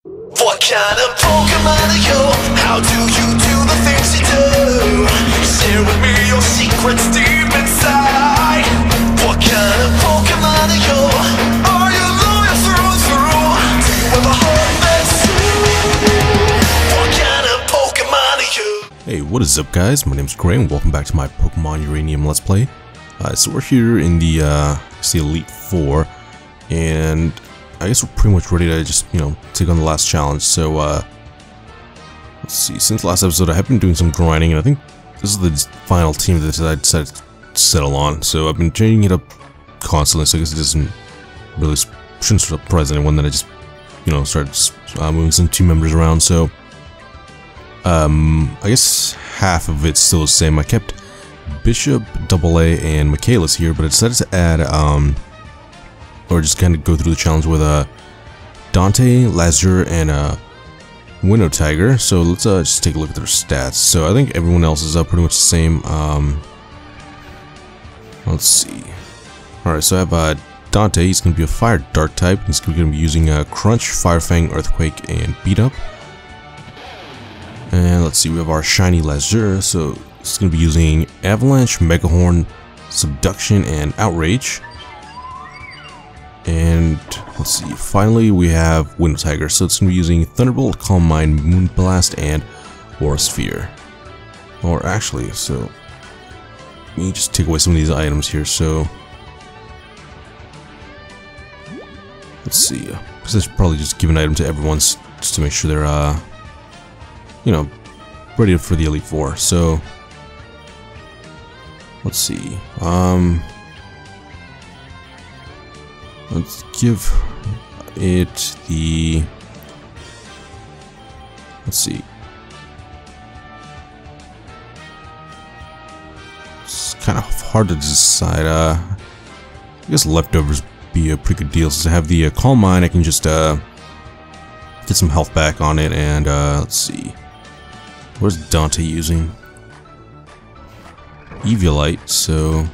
What kind of Pokemon are you? How do you do the things you do? Share with me your secrets deep inside. What kind of Pokemon are you? Are you loyal through and through? Do you have a heart that's true? What kind of Pokemon are you? Hey, what is up guys? My name is Gray and welcome back to my Pokemon Uranium Let's Play. So we're here in the Elite Four, and I guess we're pretty much ready to just, take on the last challenge. So, let's see, since last episode I have been doing some grinding, and I think this is the final team that I decided to settle on. So I've been changing it up constantly, so I guess it doesn't really, shouldn't surprise anyone that I just, started moving some team members around. So, I guess half of it's still the same. I kept Bishop, AA, and Michaelis here, but I decided to add, or just kind of go through the challenge with Dante, Lazur, and Winnow Tiger. So let's just take a look at their stats. So I think everyone else is pretty much the same. Let's see. Alright, so I have Dante. He's going to be a Fire Dark type. He's going to be using Crunch, Fire Fang, Earthquake, and Beat Up. And let's see, we have our shiny Lazur. So it's going to be using Avalanche, Mega Horn, Subduction, and Outrage. And let's see, finally we have Winnow Tiger, so it's going to be using Thunderbolt, Calm Mind, Moonblast, and Aura Sphere. Or actually, so let me just take away some of these items here. So let's see, because I should probably just give an item to everyone just to make sure they're ready for the Elite Four. So let's see, let's give it the, let's see, it's kind of hard to decide. I guess leftovers be a pretty good deal. Since I have the Calm Mind, I can just get some health back on it. And let's see, where's Dante using? Eviolite, so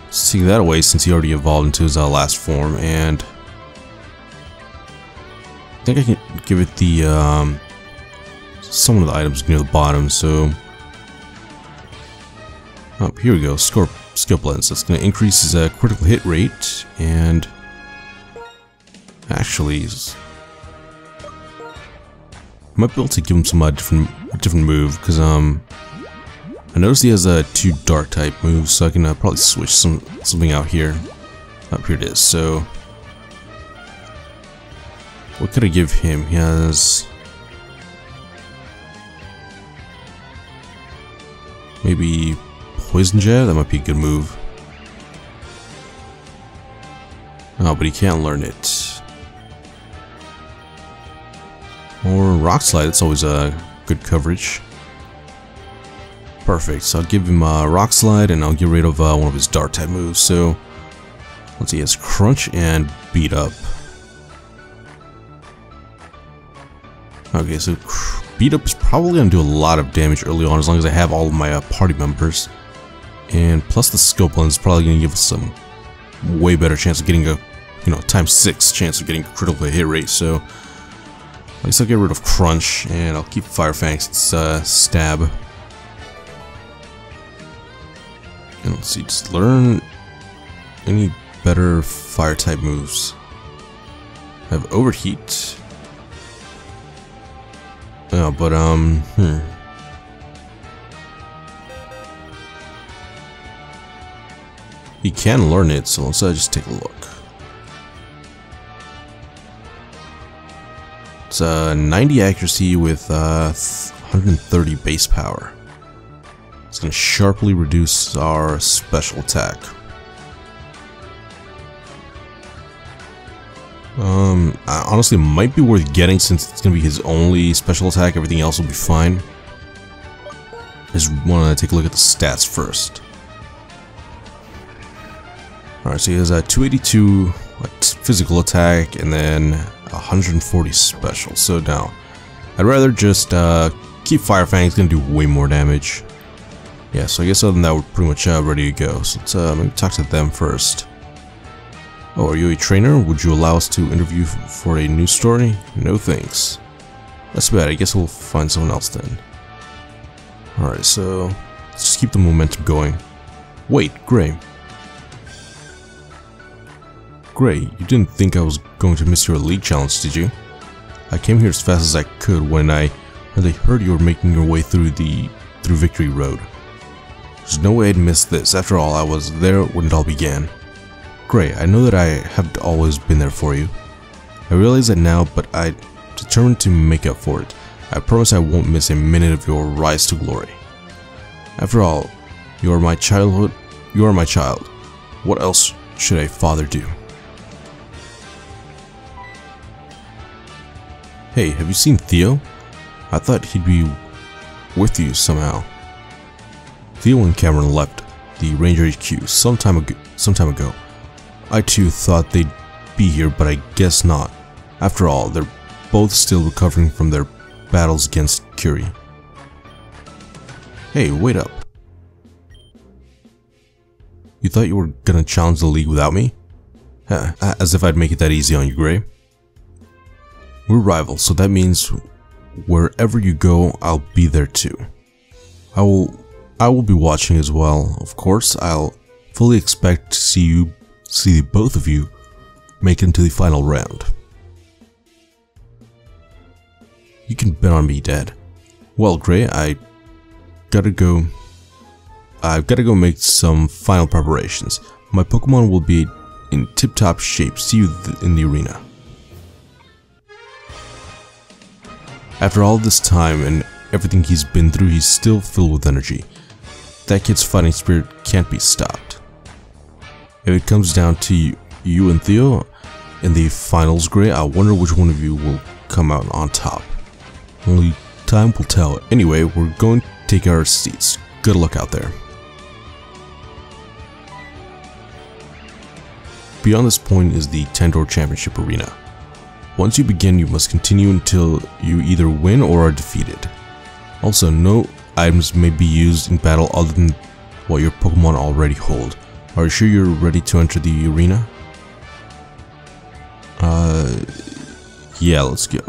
let's take that away since he already evolved into his last form. And I think I can give it the some of the items near the bottom. So here we go, skill blends. That's going to increase his critical hit rate, and actually I might be able to give him some different move, because I noticed he has 2 dark type moves, so I can probably switch something out here. Here it is. So what could I give him? He has maybe Poison Jab. That might be a good move. Oh, but he can't learn it. Or Rock Slide. That's always a good coverage. Perfect, so I'll give him Rock Slide, and I'll get rid of one of his Dark type moves. So let's see, he has Crunch and Beat Up. Okay, so Beat Up is probably going to do a lot of damage early on, as long as I have all of my party members. And plus the Skill Blend is probably going to give us some way better chance of getting a, ×6 chance of getting a critical hit rate. So at least I'll get rid of Crunch, and I'll keep Fire Fang since Stab. And let's see, just learn any better fire type moves. I have Overheat. Oh, but he can learn it, so let's just take a look. It's 90 accuracy with 130 base power. It's going to sharply reduce our special attack. Honestly, it might be worth getting since it's going to be his only special attack. Everything else will be fine. I just want to take a look at the stats first. Alright, so he has a 282 physical attack and then 140 special. So now, I'd rather just keep Fire Fang. It's going to do way more damage. Yeah, so I guess other than that, we're pretty much ready to go. So let's maybe talk to them first. Oh, are you a trainer? Would you allow us to interview for a new story? No thanks. That's bad, I guess we'll find someone else then. Alright, so let's just keep the momentum going. Wait, Gray. Gray, you didn't think I was going to miss your league challenge, did you? I came here as fast as I could when I heard you were making your way through Victory Road. There's no way I'd miss this. After all, I was there when it all began. Gray, I know that I have always been there for you. I realize that now, but I'm determined to make up for it. I promise I won't miss a minute of your rise to glory. After all, you are my childhood. You are my child. What else should a father do? Hey, have you seen Theo? I thought he'd be with you somehow. Theo and Cameron left the Ranger HQ some time ago. I too thought they'd be here, but I guess not. After all, they're both still recovering from their battles against Curie. Hey, wait up. You thought you were gonna challenge the league without me? As if I'd make it that easy on you, Gray. We're rivals, so that means wherever you go, I'll be there too. I will be watching as well. Of course, I'll fully expect to see both of you make it into the final round. You can bet on me, Dad. Well, Gray, I've got to go make some final preparations. My Pokemon will be in tip-top shape. See you in the arena. After all this time and everything he's been through, he's still filled with energy. That kid's fighting spirit can't be stopped. If it comes down to you and Theo in the finals, Gray, I wonder which one of you will come out on top. Only time will tell. Anyway, we're going to take our seats. Good luck out there. Beyond this point is the Tandor Championship Arena. Once you begin, you must continue until you either win or are defeated. Also, no items may be used in battle other than what your Pokemon already hold. Are you sure you're ready to enter the arena? Yeah, let's go.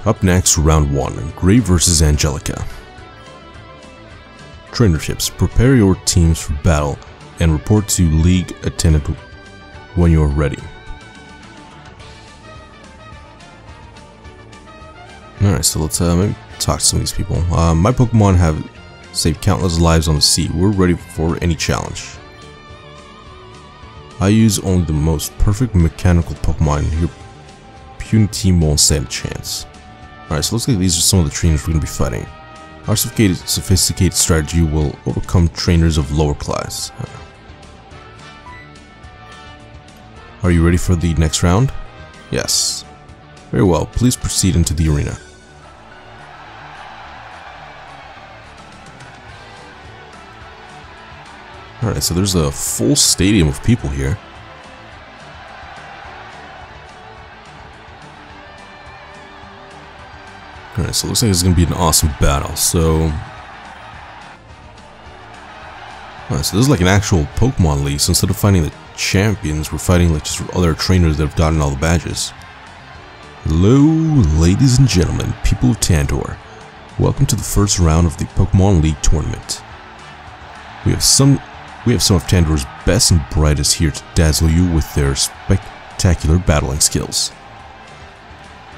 Up next, round 1, Gray vs Angelica. Trainer tips: prepare your teams for battle and report to league attendant when you are ready. Alright, so let's maybe talk to some of these people. My Pokemon have saved countless lives on the sea. We're ready for any challenge. I use only the most perfect mechanical Pokemon. Your puny team won't stand a chance. Alright, so looks like these are some of the trainers we're going to be fighting. Our sophisticated strategy will overcome trainers of lower class. Are you ready for the next round? Yes. Very well, please proceed into the arena. Alright, so there's a full stadium of people here. Alright, so it looks like it's going to be an awesome battle. So this is like an actual Pokemon League, so instead of fighting the champions, we're fighting like just other trainers that have gotten all the badges. Hello, ladies and gentlemen, people of Tandor. Welcome to the first round of the Pokemon League tournament. We have some of Tandor's best and brightest here to dazzle you with their spectacular battling skills.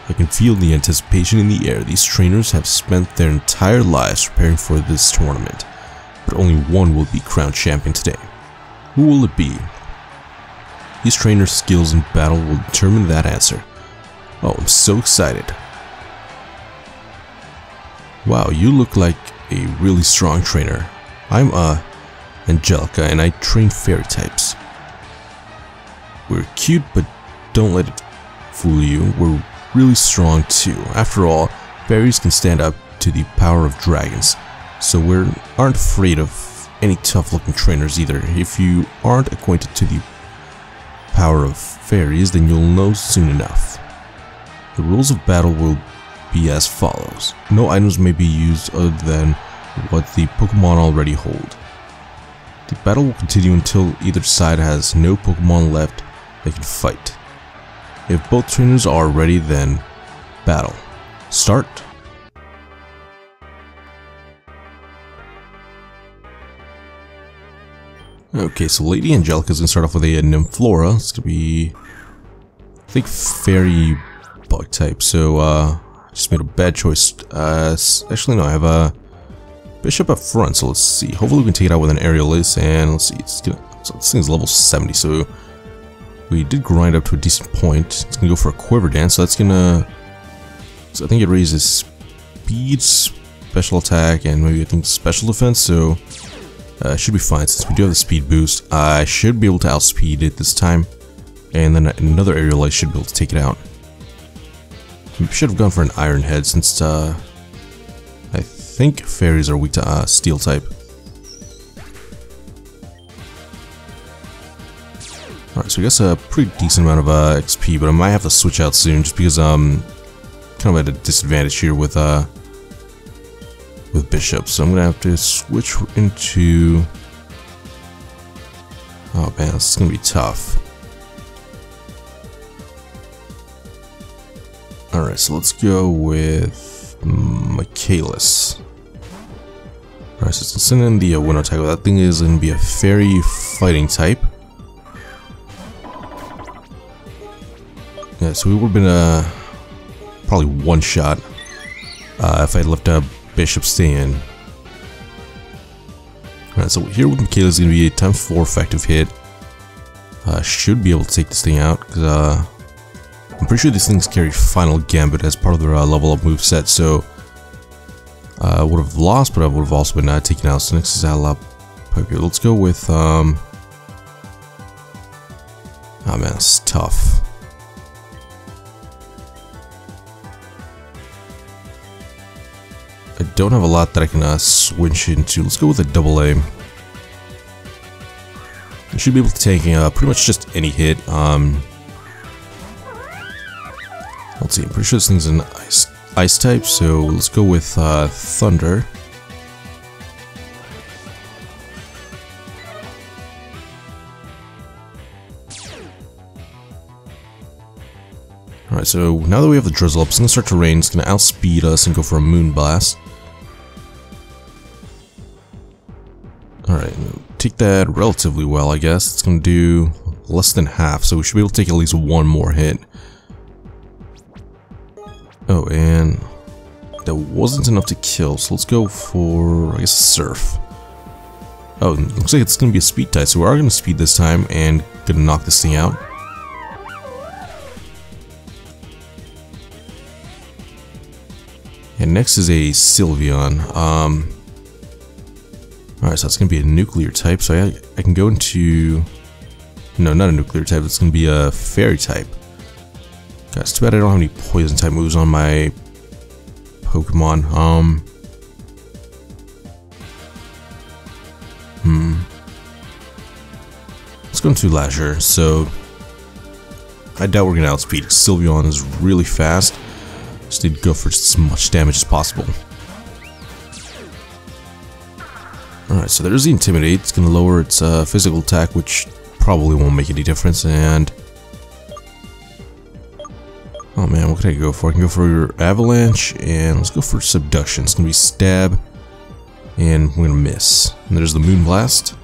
I can feel the anticipation in the air. These trainers have spent their entire lives preparing for this tournament, but only one will be crowned champion today. Who will it be? These trainers' skills in battle will determine that answer. Oh, I'm so excited. Wow, you look like a really strong trainer. I'm Angelica, and I train fairy types. We're cute, but don't let it fool you. We're really strong too. After all, fairies can stand up to the power of dragons, so we aren't afraid of any tough-looking trainers either. If you aren't acquainted to the power of fairies, then you'll know soon enough. The rules of battle will be as follows. No items may be used other than what the Pokemon already hold. The battle will continue until either side has no Pokemon left they can fight. If both trainers are ready, then battle. Start. Okay, so Lady Angelica's gonna start off with a Nymflora. It's gonna be, I think, Fairy Bug type. So, just made a bad choice. Actually, no, I have a Bishop up front. So let's see. Hopefully, we can take it out with an Aerial Ace. And let's see. So this thing's level 70. So we did grind up to a decent point. It's gonna go for a Quiver Dance. So that's gonna. So I think it raises speed, special attack, and maybe I think special defense. So. Should be fine since we do have the speed boost. I should be able to outspeed it this time, and then another Aerial Ace should be able to take it out. We should have gone for an Iron Head since I think fairies are weak to Steel type. Alright, so I guess a pretty decent amount of XP, but I might have to switch out soon just because I'm kind of at a disadvantage here with Bishop, so I'm gonna have to switch into. Oh man, this is gonna be tough. Alright, so let's go with Michaelis. Alright, so let's send in the Winnow type. That thing is gonna be a Fairy Fighting type. Yeah, so we would have been probably one shot if I had left a Bishop stay in. Alright, so here with Michaela is going to be a ×4 effective hit. Should be able to take this thing out, because I'm pretty sure these things carry Final Gambit as part of their level up moveset, so I would have lost, but I would have also been taken out. So next is Alap. Let's go with, oh man, it's tough. I don't have a lot that I can switch into. Let's go with a Double A. I should be able to take pretty much just any hit. Let's see, I'm pretty sure this thing's an ice type, so let's go with Thunder. Alright, so now that we have the Drizzle up, it's going to start to rain. It's going to outspeed us and go for a Moonblast. Alright, take that relatively well, I guess. It's going to do less than half, so we should be able to take at least one more hit. Oh, and that wasn't enough to kill, so let's go for, I guess, Surf. Oh, it looks like it's going to be a speed type, so we are going to speed this time and going to knock this thing out. And next is a Sylveon. Alright, so it's going to be a nuclear type, so I can go into... No, not a nuclear type, it's going to be a fairy type. Guys, too bad I don't have any poison type moves on my Pokemon. Let's go into Lazure. So I doubt we're going to outspeed. Sylveon is really fast. Just need to go for just as much damage as possible. Alright, so there's the Intimidate. It's going to lower its physical attack, which probably won't make any difference. And oh man, what can I go for? I can go for your Avalanche, and let's go for Subduction. It's going to be Stab, and we're going to miss. And there's the Moonblast.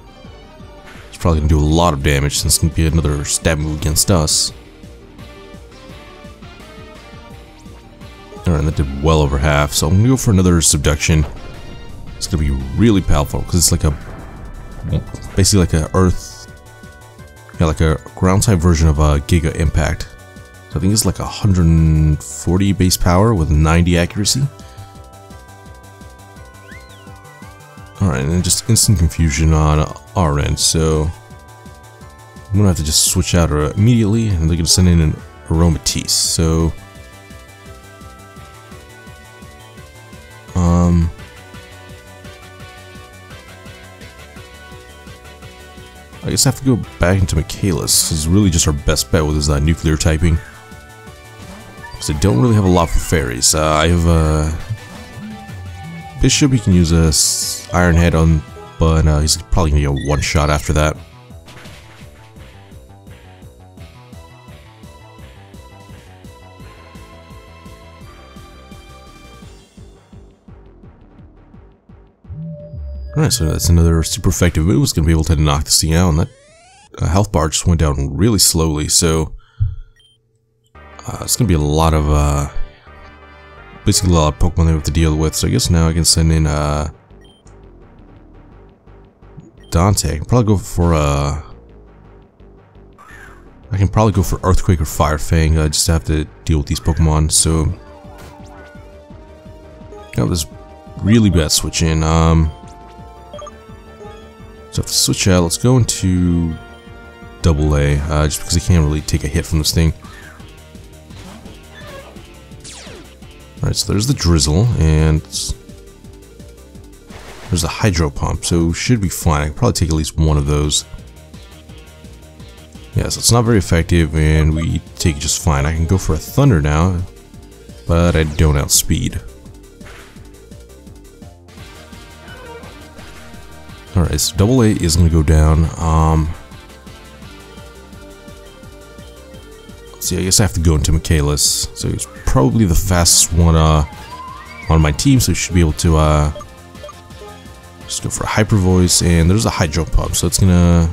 It's probably going to do a lot of damage, since it's going to be another stab move against us. Alright, that did well over half, so I'm going to go for another Subduction. It's going to be really powerful, because it's like a... basically like a Earth... yeah, like a ground-type version of a Giga Impact. I think it's like 140 base power with 90 accuracy. Alright, and then just instant confusion on our end, so I'm gonna have to just switch out immediately, and they're gonna send in an Aromatisse. So I guess I have to go back into Michaelis. This is really just our best bet with his nuclear typing. Because I don't really have a lot for fairies. I have Bishop. He can use a Iron Head on but he's probably gonna get a one-shot after that. Alright, so that's another super effective move. It's going to be able to knock this thing out, and that health bar just went down really slowly, so it's going to be a lot of, basically a lot of Pokemon they have to deal with, so I guess now I can send in, Dante. I can probably go for, Earthquake or Fire Fang, just to have to deal with these Pokemon, so got this really bad switch in, so to switch out, let's go into AA, just because I can't really take a hit from this thing. Alright, so there's the Drizzle, and there's the Hydro Pump, so should be fine. I can probably take at least one of those. Yeah, so it's not very effective, and we take it just fine. I can go for a Thunder now, but I don't outspeed. Alright, so AA is going to go down. Let's see, I guess I have to go into Michaelis. So he's probably the fastest one on my team, so he should be able to just go for a Hyper Voice, and there's a Hydro Pump, so it's going to...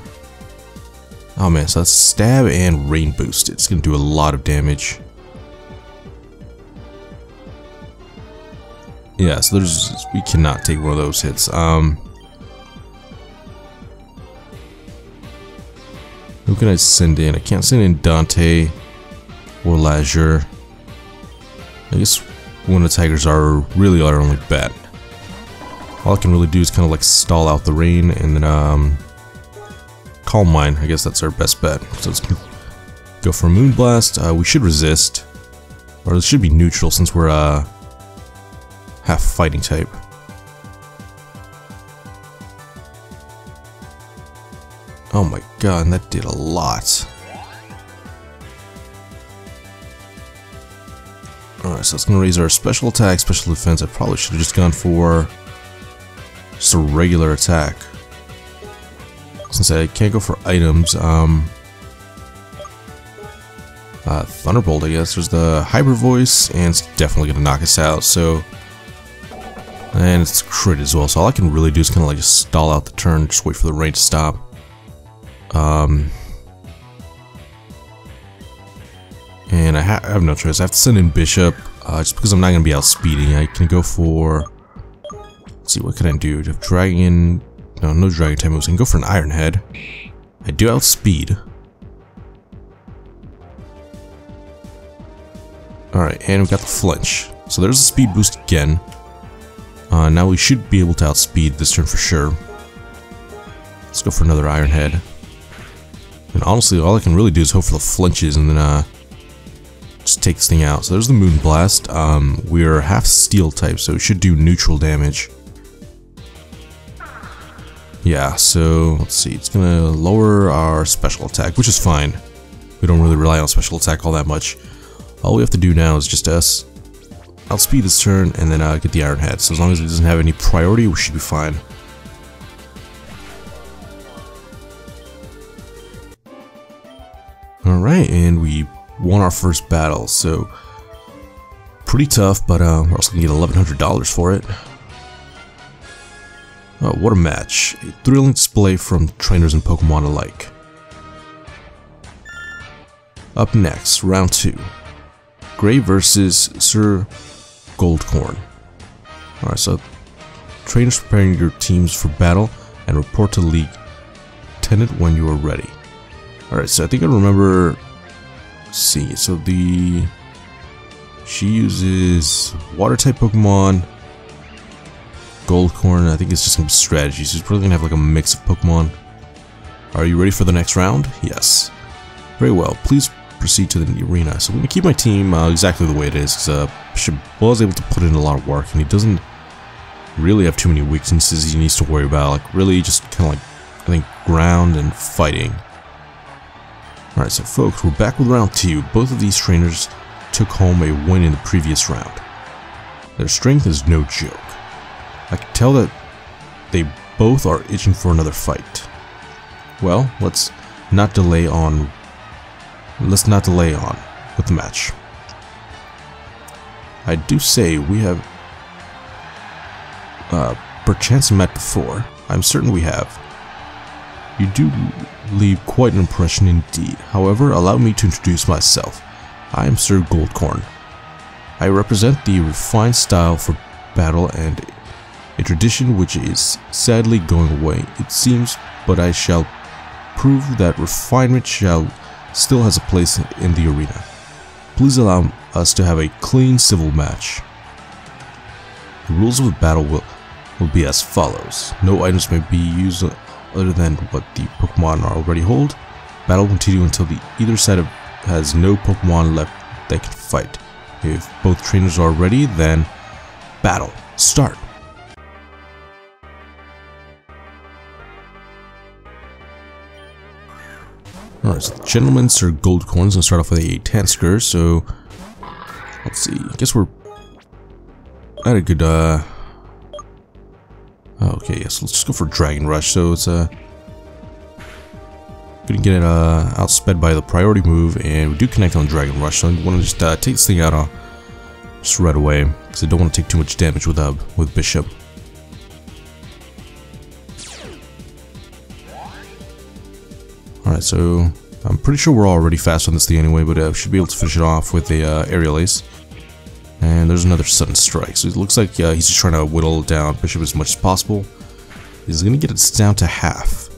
Oh man, so that's Stab and Rain Boost. It's going to do a lot of damage. Yeah, so we cannot take one of those hits. Who can I send in? I can't send in Dante or Lazure. I guess one of the Tigers are really our only bet. All I can really do is kind of like stall out the rain and then Calm Mind. I guess that's our best bet. So let's go for Moonblast. We should resist, or it should be neutral since we're half fighting type. Oh my god, and that did a lot. Alright, so it's going to raise our special attack, special defense. I probably should have just gone for just a regular attack. Since I can't go for items, Thunderbolt, I guess. There's the Hyper Voice, and it's definitely going to knock us out, so... And it's crit as well, so all I can really do is kind of like just stall out the turn, just wait for the rain to stop. And I have no choice. I have to send in Bishop, just because I'm not going to be outspeeding. I can go for... Let's see, what can I do? Do Dragon... No Dragon type moves. I can go for an Iron Head. I do outspeed. Alright, and we've got the Flinch. So there's the speed boost again. Now we should be able to outspeed this turn for sure. Let's go for another Iron Head. And honestly, all I can really do is hope for the flinches and then just take this thing out. So there's the Moonblast. We're half steel type, so it should do neutral damage. Yeah, so let's see. It's gonna lower our special attack, which is fine. We don't really rely on special attack all that much. All we have to do now is just outspeed this turn and then get the Iron Head. So as long as it doesn't have any priority, we should be fine. Alright, and we won our first battle, so pretty tough, but we're also going to get $1,100 for it. Oh, what a match. A thrilling display from trainers and Pokemon alike. Up next, round 2. Gray versus Sir Goldcorn. Alright, so trainers preparing your teams for battle and report to League Tenant when you are ready. Alright, so I think I remember... Let's see, so she uses Water-type Pokemon, Goldcorn. I think it's just going to be strategy, so she's probably going to have like a mix of Pokemon. Are you ready for the next round? Yes. Very well, please proceed to the arena. So I'm going to keep my team exactly the way it is, because Bishop was able to put in a lot of work, and he doesn't really have too many weaknesses he needs to worry about. Like, really just kind of like, I think, ground and fighting. Alright, so folks, we're back with round 2. Both of these trainers took home a win in the previous round. Their strength is no joke. I can tell that they both are itching for another fight. Well, let's not delay on with the match. I do say we have perchance met before. I'm certain we have. You do leave quite an impression indeed. However, allow me to introduce myself. I am Sir Goldcorn. I represent the refined style for battle and a tradition which is sadly going away, it seems, but I shall prove that refinement still has a place in the arena. Please allow us to have a clean civil match. The rules of the battle will be as follows. No items may be used other than what the Pokemon already hold. Battle will continue until either side has no Pokemon left that can fight. If both trainers are ready, then battle start. Alright, so the gentleman, Sir Goldcorn, is going to start off with a Tansker, so let's see, I guess we're at a good, okay, yes, let's just go for Dragon Rush, so it's, gonna get it, outsped by the priority move, and we do connect on Dragon Rush, so I want to just, take this thing out, just right away, because I don't want to take too much damage with Bishop. Alright, so I'm pretty sure we're already fast on this thing anyway, but should be able to finish it off with a Aerial Ace. And there's another Sudden Strike, so it looks like he's just trying to whittle down Bishop as much as possible. He's going to get it down to half.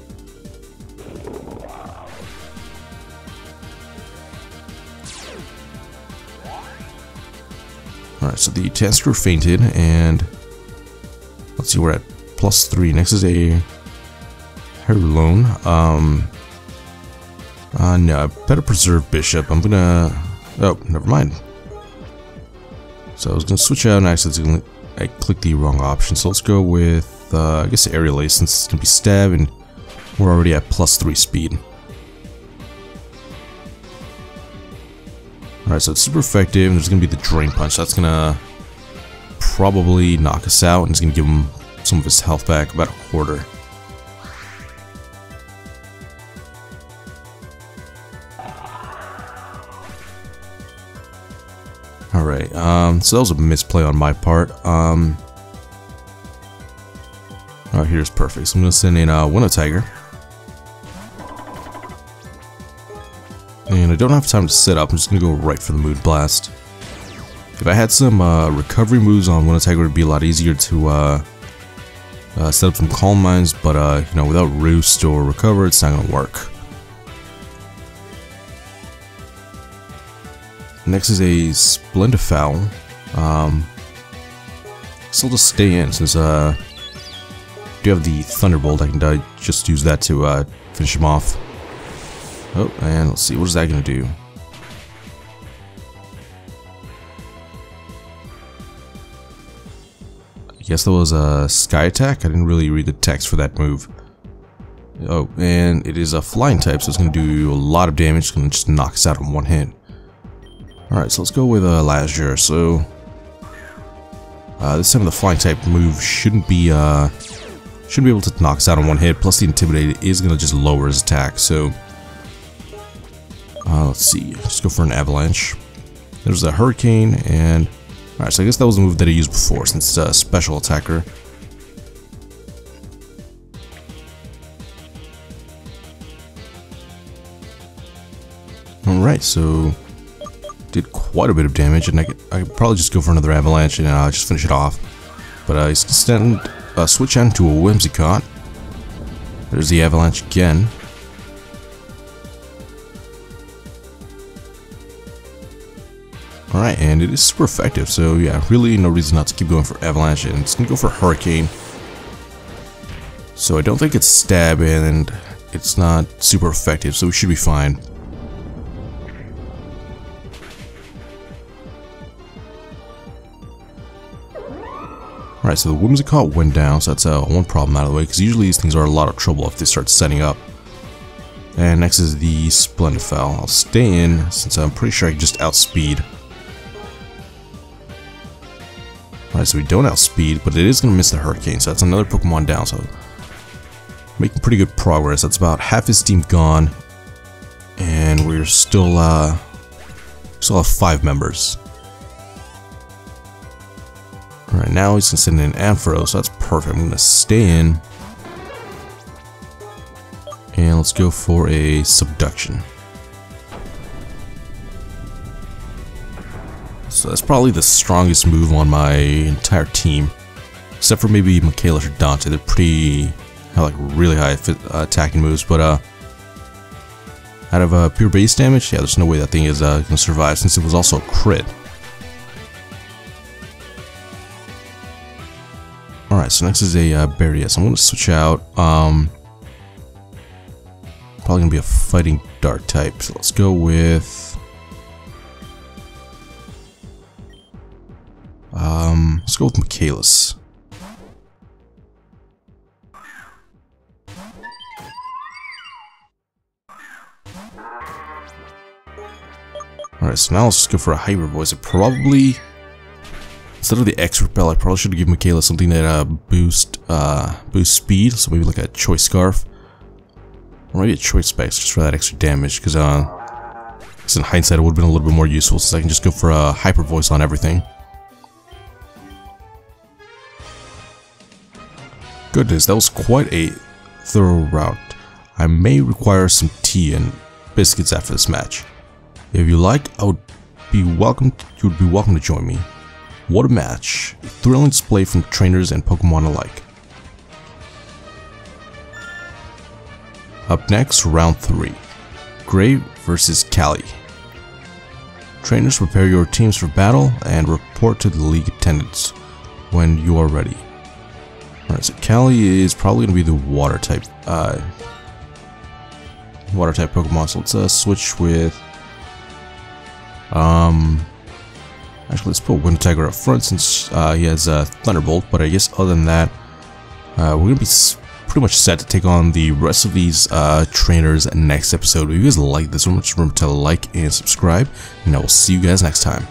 Alright, so the Tansker fainted, and let's see, we're at +3. Next is a Herulone. No, I better preserve Bishop. I'm gonna... oh, never mind. So I was gonna switch out and I clicked the wrong option. So let's go with, I guess Aerial Ace, since it's gonna be stab, and we're already at +3 speed. Alright, so it's super effective, and there's gonna be the Drain Punch. That's gonna probably knock us out, and it's gonna give him some of his health back, about a quarter. Alright, so that was a misplay on my part. Oh, here's perfect. So I'm gonna send in Winnow Tiger. And I don't have time to set up, I'm just gonna go right for the Mood Blast. If I had some recovery moves on Winnow Tiger, it would be a lot easier to set up some Calm Minds, but you know, without Roost or Recover, it's not gonna work. Next is a Splendifowl. Still just stay in since I do have the Thunderbolt. I can just use that to finish him off. Oh, and let's see, what is that gonna do? I guess that was a Sky Attack. I didn't really read the text for that move. Oh, and it is a Flying type, so it's gonna do a lot of damage. It's gonna just knock us out in one hit. Alright, so let's go with Lazure. So this time the Flying type move shouldn't be able to knock us out in one hit. Plus the Intimidate is gonna just lower his attack. So let's see, just go for an Avalanche. There's the Hurricane, and alright, so I guess that was the move that I used before since it's a special attacker. Alright, so did quite a bit of damage, and I could probably just go for another Avalanche and just finish it off. But he's gonna switch on to a Whimsicott. There's the Avalanche again. Alright, and it is super effective, so yeah, really no reason not to keep going for Avalanche, and it's gonna go for Hurricane. So I don't think it's stab, and it's not super effective, so we should be fine. Alright, so the Whimsicott went down, so that's one problem out of the way, because usually these things are a lot of trouble if they start setting up. And next is the Splendifowl. I'll stay in, since I'm pretty sure I can just outspeed. Alright, so we don't outspeed, but it is going to miss the Hurricane, so that's another Pokemon down, so making pretty good progress. That's about half his team gone, and we're still have 5 members. Alright, now he's gonna send in Amphro, so that's perfect. I'm gonna stay in. And let's go for a subduction. So that's probably the strongest move on my entire team. Except for maybe Michaelis or Dante. They're have like really high attacking moves, but out of pure base damage, yeah, there's no way that thing is gonna survive since it was also a crit. Alright, so next is a Barrier. So I'm gonna switch out. Probably gonna be a fighting dart type. So let's go with Michaelis. Alright, so now let's just go for a Hyper Voice. Probably, instead of the X Repel, I probably should have given Michaelis something that boost speed. So maybe like a Choice Scarf. Or maybe a Choice Specs just for that extra damage. Because in hindsight, it would have been a little bit more useful since I can just go for a Hyper Voice on everything. Goodness, that was quite a thorough route. I may require some tea and biscuits after this match. If you like, you would be welcome to join me. What a match! A thrilling display from trainers and Pokemon alike. Up next, round 3. Gray versus Cali. Trainers, prepare your teams for battle and report to the league attendants when you are ready. Alright, so Cali is probably going to be the water type Pokemon, so let's switch with actually let's put Wind Tiger up front since he has Thunderbolt, but I guess other than that we're going to be pretty much set to take on the rest of these trainers next episode. If you guys like this one, just remember to like and subscribe, and I will see you guys next time.